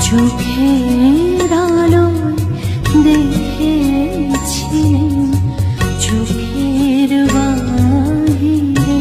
চোখের আলোয় দেখেছিলেন চোখের বাহিরে।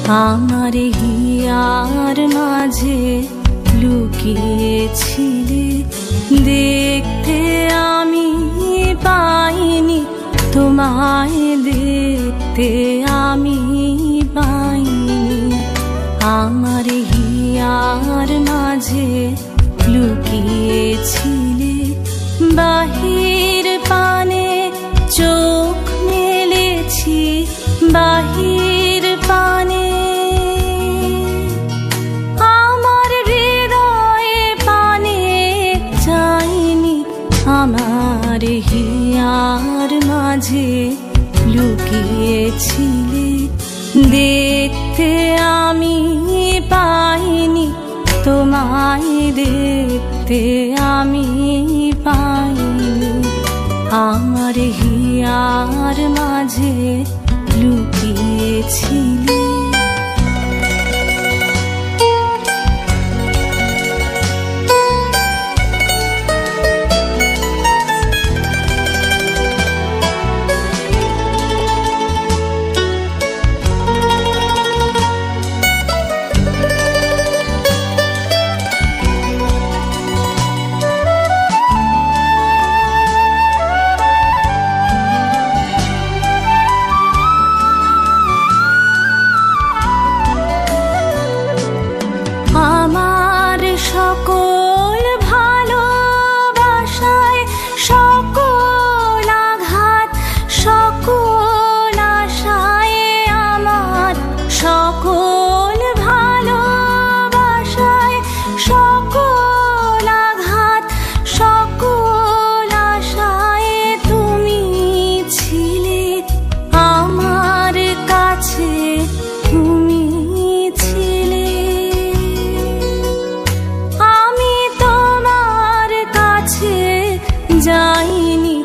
আমার হিয়ার মাঝে লুকিয়েছিলে, দেখতে আমি পাইনি তোমায়, দেখতে আমি পাইনি। আমার হিয়ার মাঝে লুকিয়েছিলে, বাহির পানে চোখ মেলেছি, বাহির পানে আমার হৃদয়ে পানে চাইনি। আমার হিয়ার মাঝে লুকিয়েছিলে, দেখতে আমি পাইনি তোমায়, দেখতে আমি পাইনি। আমার হিয়ার মাঝে লুকিয়েছিলে। আমার সকল ভালোবাসায়, সকল আঘাত, সকল আশায়, আমার সকল ভালোবাসায়, সকল আঘাত, সকল আশায় তুমি ছিলে আমার কাছে, তুমি ছিলে। যাইনি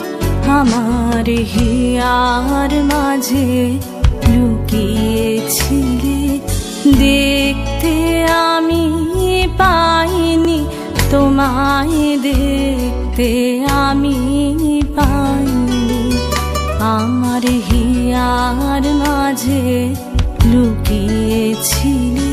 আমার হিয়ার মাঝে লুকিয়েছিলে, দেখতে আমি পাইনি তোমায়, দেখতে আমি পাইনি। আমার হিয়ার মাঝে লুকিয়েছিলে।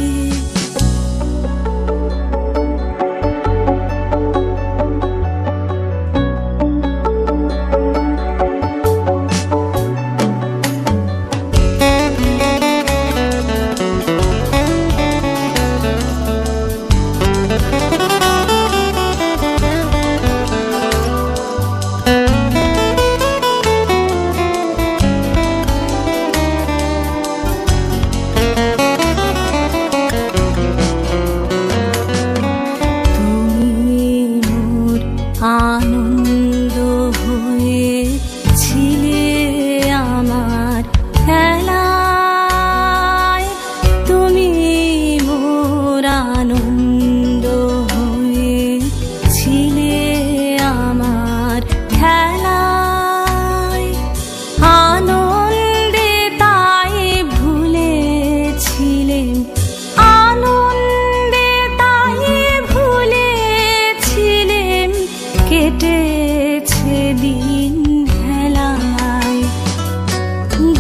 আনন্দ হয়েছিলে আমার খেলায়, তুমি মোর আনন্দ হয়েছিলে আমার খেলায়। আনন্দে তাই ভুলেছিলেন, আনন্দে তাই ভুলেছিলেন, কেটেছে দিন হেলায়।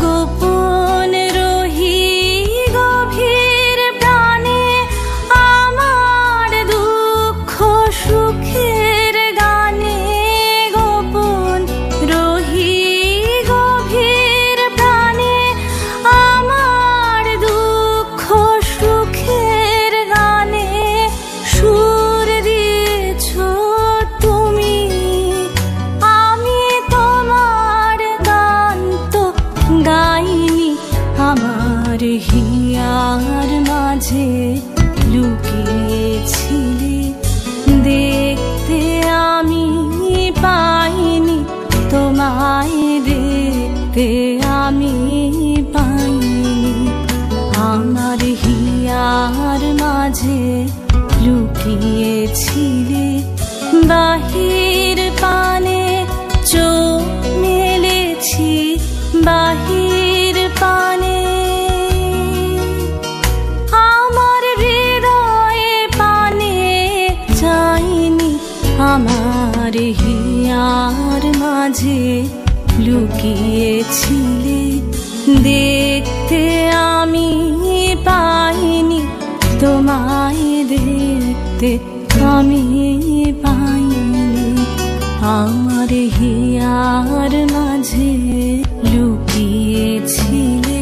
গোপন রহি গভীর প্রাণে আমার দুঃখ সুখের গানে, গোপন রহি গভীর প্রাণে আমার দুঃখ সুখের গানে সুর দিয়েছ তুমি। আমি তোমার গান তো গাইনি, আমার হিয়ার মাঝে লুকিয়েছিলে, দেখতে আমি পাইনি তোমায়, দেখতে আমি পাইনি। আমার হিয়ার মাঝে লুকিয়েছিলে, বাহির পানে চোখ মেলেছি, বাহির পানে আমার হৃদয়ে পানে চাইনি। আমার হিয়ার মাঝে লুকিয়েছিলে দেখতে আমি পাইনি, তোমায় দেখতে আমি পাইনি, আমার হিয়ার মাঝে লুকিয়েছিলে।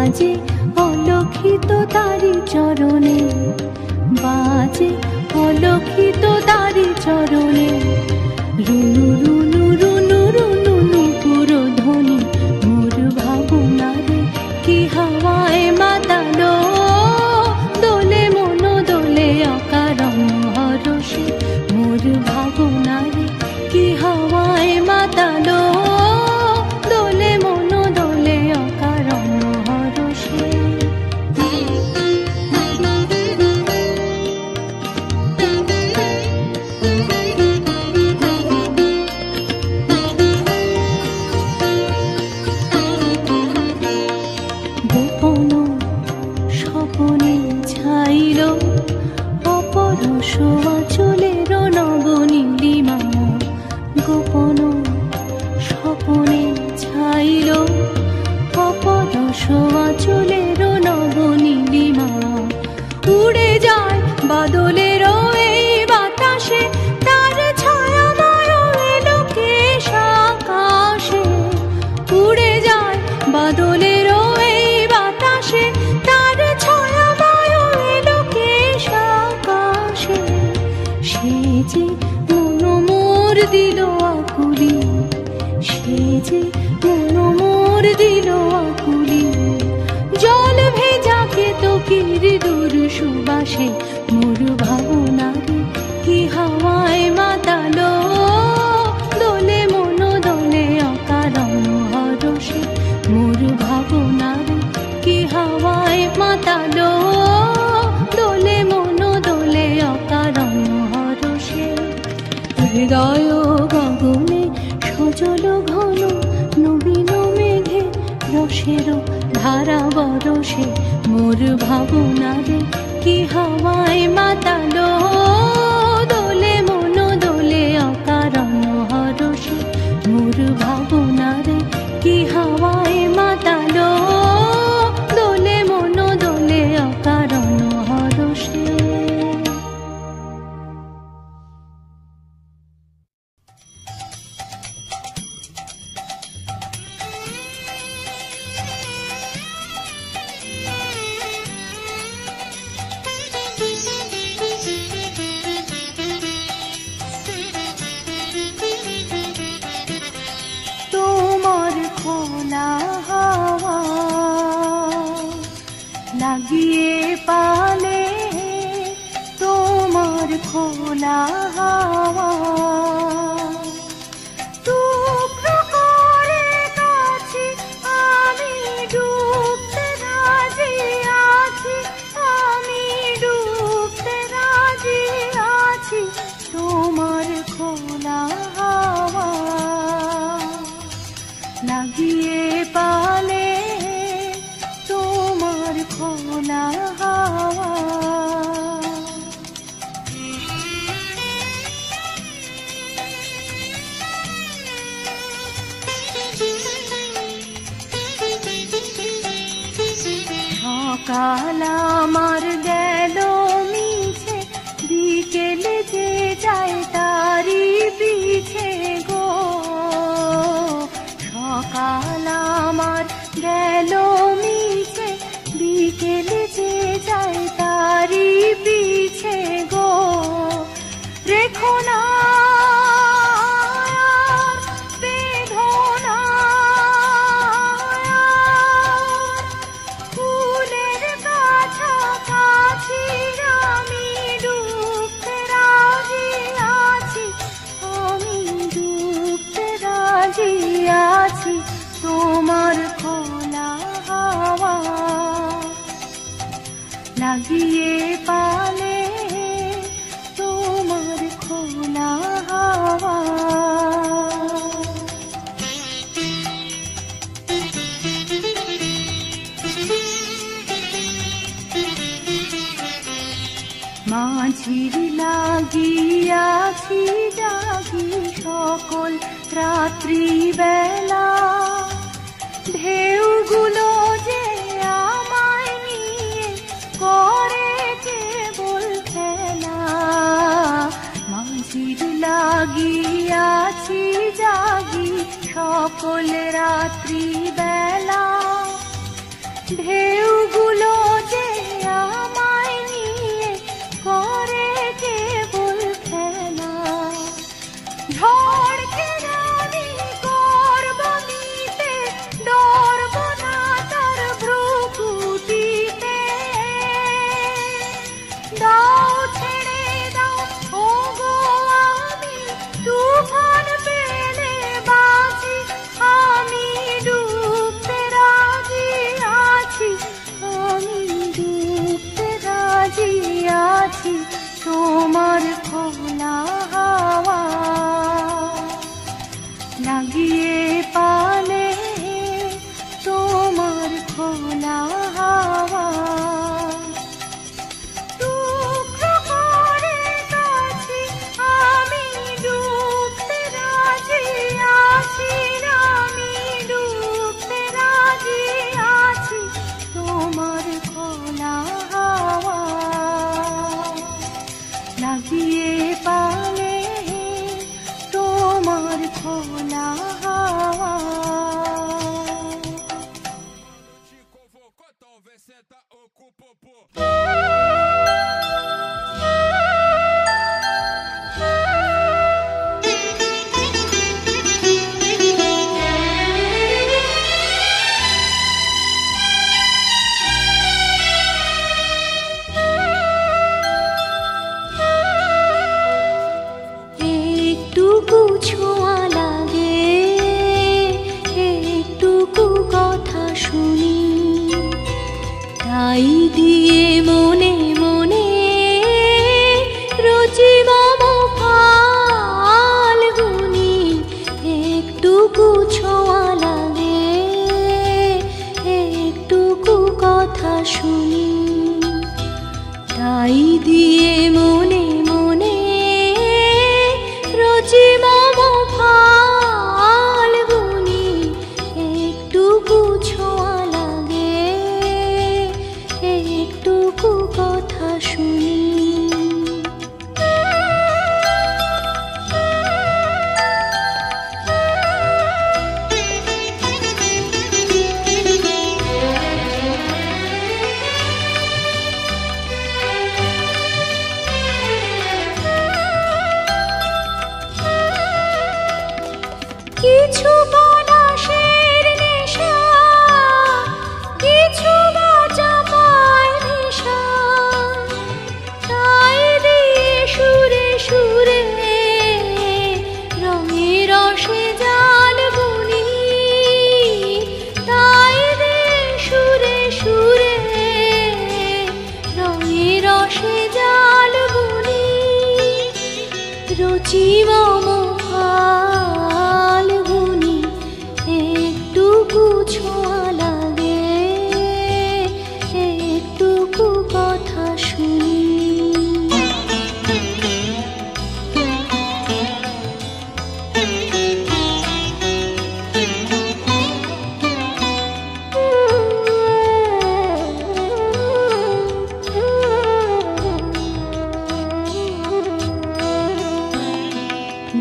বাজে অলক্ষিত তারি চরণে, বাজে অলক্ষিত তারি চরণে। রুনু রুনু রুনু রুনু নুপুর ধ্বনি মোর ভাবনারে কি হাওয়ায় মাতালো, দোলে মন দোলে অকারণ হরষে মোর ভাবনারে কি হাওয়ায় মাতালো, দোলে মন দোলে অকারণ হরষে। গোপন স্বপনে ছাইল অপরশ আঁচলের নবনীলিমা, গোপন স্বপনে ছাইল অপরশ আঁচলের নবনীলিমা। উড়ে যায় বাদলের এই বাতাসে, তার ছায়াময় লোকেশ আকাশে। উড়ে যায় বাদলের এই বাতাসে, তার ছায়াময় লোকেশ আকাশে। সে যে মন মোর দিল আকুলি, সে যে মন মোর দিল আকুলি। জল ভেজা কেতকীর দূর সুবাসে মোর ভাবনারে কি হাওয়ায় মাতালো, দোলে মন দোলে অকারণ হরষে মোর ভাবনারে কি হাওয়ায় মাতালো, দোলে মন দোলে অকারণ হরষে। হৃদয় গগনে সজল ঘন নবীন মেঘে রসের ধারা বরষে মোর ভাবনারে কি হাওয়ায় মাতালো, দোলে মন দোলে অকারণ হরষে মোর ভাবনারে কি হাওয়ায় মাতালো, দোলে মন দোলে অকারণ হরষে। তোমার খোলা হাওয়া লাগিয়ে পালে, তোমার খোলা হাওয়া টুকরো করে কাছে আমি ডুবতে রাজি আছি, আমি ডুবতে রাজি আছি। তোমার খোলা হাওয়া লাগিয়ে পালে, তোমার খোলা হাওয়া। সকাল আমার গেল মিছে, বিকেলে যে যায় তারি পিছে গো। সকাল আমার গেল মিছে, বিকেলে যে যায় তারি পিছে গো। রেখো না বেদনা, ফুলের কাছাকাছি আমি ডুবতে রাজি আছি, আমি ডুবতে রাজি আছি। তোমার খোলা হাওয়া লাগিয়ে পালে, তোমার খোলা হাওয়া। মাঝির লাগিয়াছি জাগি সকল রাত্রি বেলা, ঢেউগুলো যে আমায় নিয়ে করে কেবল খেলা। মাঝির লাগিয়াছি জাগি সকল রাত্রি বেলা, ঢেউগুলো যে আমায় নিয়ে করে কেবল খেলা, ঝড়কে রানী করব নিতে, ডরব না তার ভ্রুকুটিতে। দাও ছেড়ে দাও ওগো আমি তুফান পেলে বাঁচি, আমি ডুবতে রাজি আছি, আমি ডুবতে রাজি আছি তোমার খোলা হাওয়া লাগিয়ে পালে, তোমার খোলা হাওয়া। টুকরো করে কাছি আমি ডুবতে রাজি আছি, আমি ডুবতে রাজি আছি তোমার খোলা হাওয়া লাগিয়ে পালে, তোমার খোলা হাওয়া। একটুকু ছোঁয়া লাগে, একটুকু কথা শুনি, তাই দিয়ে মনে মনে রচি মম ফাল্গুনি। একটুকু ছোঁয়া লাগে, একটুকু কথা শুনি, তাই দিয়ে মনে মনে রচি মম ফাল্গুনি। একটুকু ছোঁয়া লাগে, একটুকু কথা শুনি। কিছু পলাশের নেশা, কিছু বা চাপায় নেশা, তাই দিয়ে সুরে সুরে রঙে রসে জাল বুনি, তাই দিয়ে সুরে সুরে রঙে রসে জাল বুনি। রচি মম ফাল্গুনি, একটুকু ছোঁয়া লাগে, একটুকু কথা শুনি।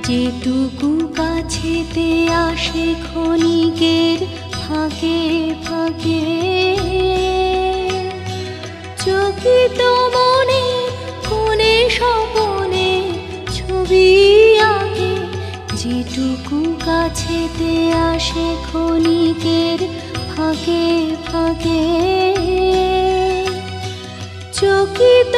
যেটুকু কাছেতে আসে ক্ষণিকের ফাঁকে ফাঁকে, চকিত মনে কোণে স্বপনে ছবি আঁকে। যেটুকু কাছেতে আসে ক্ষণিকের ফাঁকে ফাঁকে, চকিত